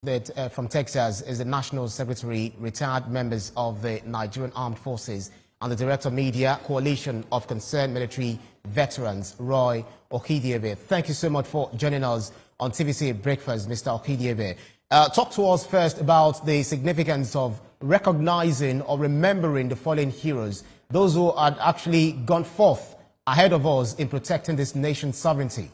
that from Texas is the National Secretary, retired members of the Nigerian Armed Forces, and the Director of Media Coalition of Concerned Military Veterans, Roy Okidiebe. Thank you so much for joining us on TVC Breakfast, Mr. Okidiebe. Talk to us first about the significance of recognizing or remembering the fallen heroes, those who had actually gone forth ahead of us in protecting this nation's sovereignty.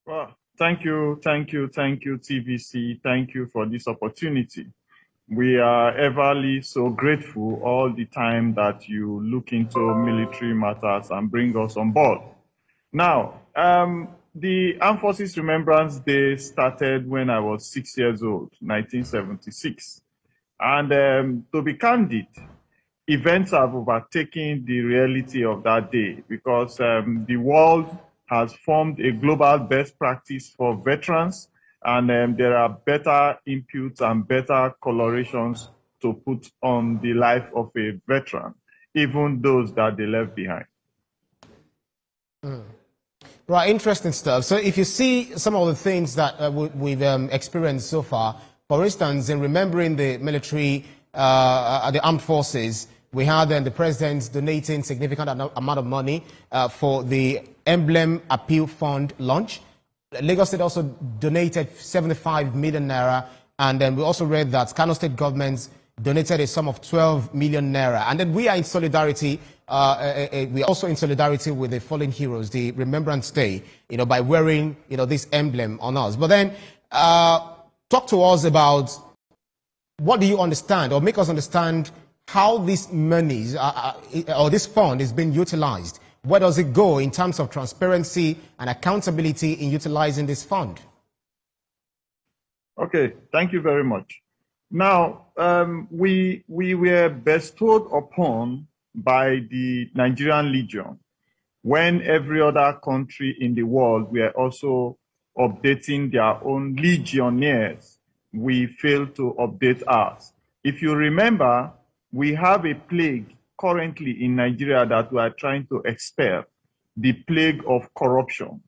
Well, thank you, TVC. Thank you for this opportunity. We are everly so grateful all the time that you look into military matters and bring us on board. Now, the Armed Forces Remembrance Day started when I was 6 years old, 1976. And to be candid, events have overtaken the reality of that day because the world has formed a global best practice for veterans, and there are better inputs and better colorations to put on the life of a veteran, even those that they left behind. Right, interesting stuff. So if you see some of the things that we've experienced so far, for instance, in remembering the military, the armed forces, we had the president donating significant amount of money for the Emblem Appeal Fund launch. Lagos State also donated 75 million naira, and then we also read that Kano State government donated a sum of 12 million naira. And then we are in solidarity. We are also in solidarity with the fallen heroes, the Remembrance Day, by wearing, this emblem on us. But then, talk to us about what do you understand, or make us understand how this monies or this fund is being utilized. Where does it go in terms of transparency and accountability in utilizing this fund? Okay, thank you very much. Now, we were bestowed upon by the Nigerian Legion when every other country in the world were also updating their own legionnaires. We failed to update ours. If you remember, we have a plague currently in Nigeria that we are trying to expel, the plague of corruption.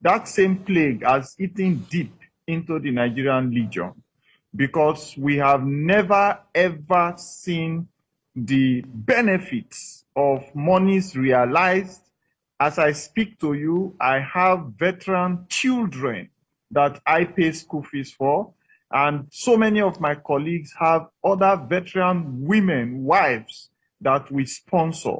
That same plague has eaten deep into the Nigerian Legion because we have never ever seen the benefits of monies realized. As I speak to you, I have veteran children that I pay school fees for, and so many of my colleagues have other veteran women, wives, that we sponsor.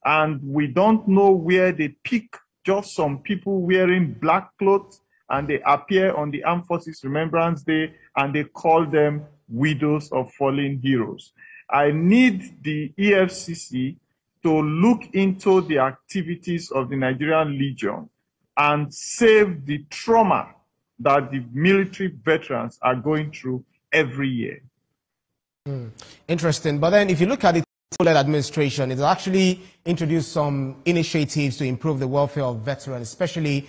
And we don't know where they pick just some people wearing black clothes and they appear on the Armed Forces Remembrance Day and they call them widows of fallen heroes. I need the EFCC to look into the activities of the Nigerian Legion and save the trauma that the military veterans are going through every year. Interesting. But then if you look at the administration, it actually introduced some initiatives to improve the welfare of veterans, especially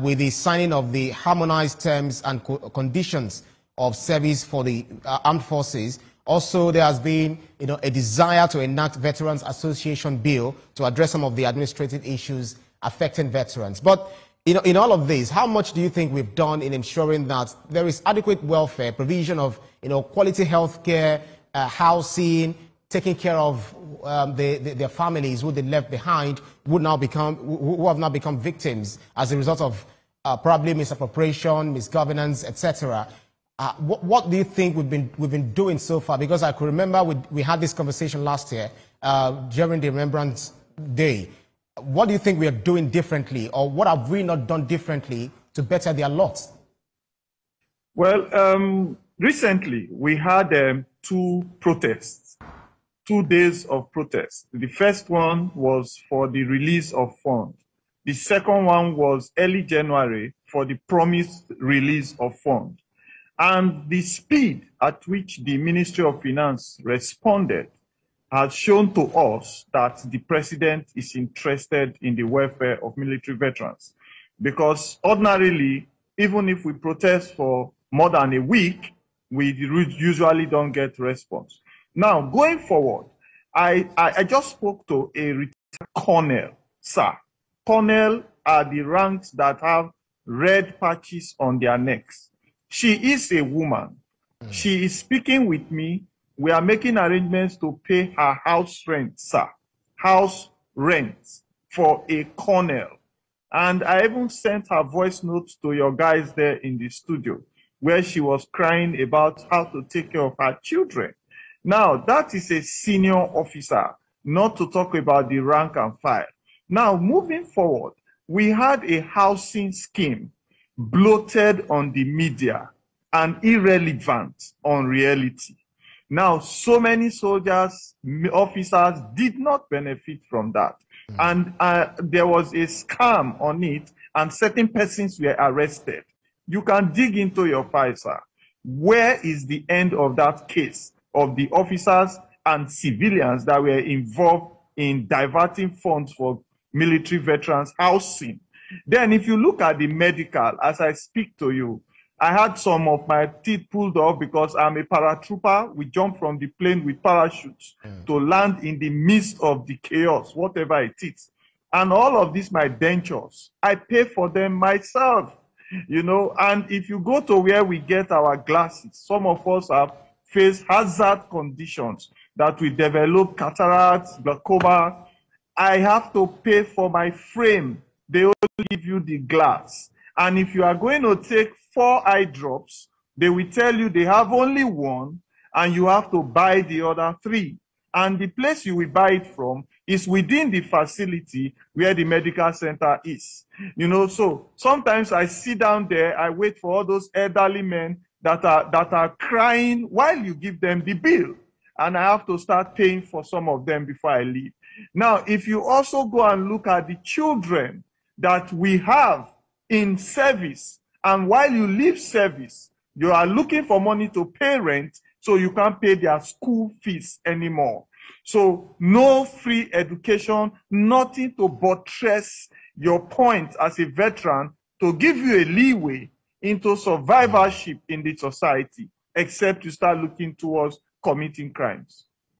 with the signing of the harmonized terms and conditions of service for the armed forces. Also, there has been, a desire to enact Veterans Association Bill to address some of the administrative issues affecting veterans. But, in all of this, how much do you think we've done in ensuring that there is adequate welfare, provision of, quality health care, housing, taking care of their families who they left behind, who have now become victims as a result of probably misappropriation, misgovernance, etc. What do you think we've been doing so far? Because I could remember we had this conversation last year during the Remembrance Day. What do you think we are doing differently, or what have we not done differently to better their lot? Well, recently we had 2 protests, 2 days of protest. The first one was for the release of funds. The second one was early January for the promised release of funds. And the speed at which the Ministry of Finance responded has shown to us that the president is interested in the welfare of military veterans. Because ordinarily, even if we protest for more than a week, we usually don't get response. Now, going forward, I just spoke to a retired colonel, sir. Colonel are the ranks that have red patches on their necks. She is a woman. She is speaking with me. We are making arrangements to pay her house rent, sir. House rent for a colonel. And I even sent her voice notes to your guys there in the studio, where she was crying about how to take care of her children. Now, that is a senior officer, not to talk about the rank and file. Now, moving forward, we had a housing scheme bloated on the media and irrelevant on reality. Now, so many soldiers, officers did not benefit from that. And there was a scam on it, and certain persons were arrested. You can dig into your file, sir. Where is the end of that case of the officers and civilians that were involved in diverting funds for military veterans housing? Then if you look at the medical, as I speak to you, I had some of my teeth pulled off because I'm a paratrooper. We jump from the plane with parachutes to land in the midst of the chaos, whatever it is. And all of these, my dentures, I pay for them myself, you know. And if you go to where we get our glasses, some of us have faced hazard conditions that we develop, cataracts, glaucoma. I have to pay for my frame. They only give you the glass. And if you are going to take 4 eye drops, they will tell you they have only 1 and you have to buy the other 3. And the place you will buy it from is within the facility where the medical center is. You know, so sometimes I sit down there, I wait for all those elderly men that are crying while you give them the bill. And I have to start paying for some of them before I leave. Now, if you also go and look at the children that we have in service, and while you leave service, you are looking for money to pay rent, so you can't pay their school fees anymore. So no free education, nothing to buttress your point as a veteran to give you a leeway into survivorship in the society, except you start looking towards committing crimes.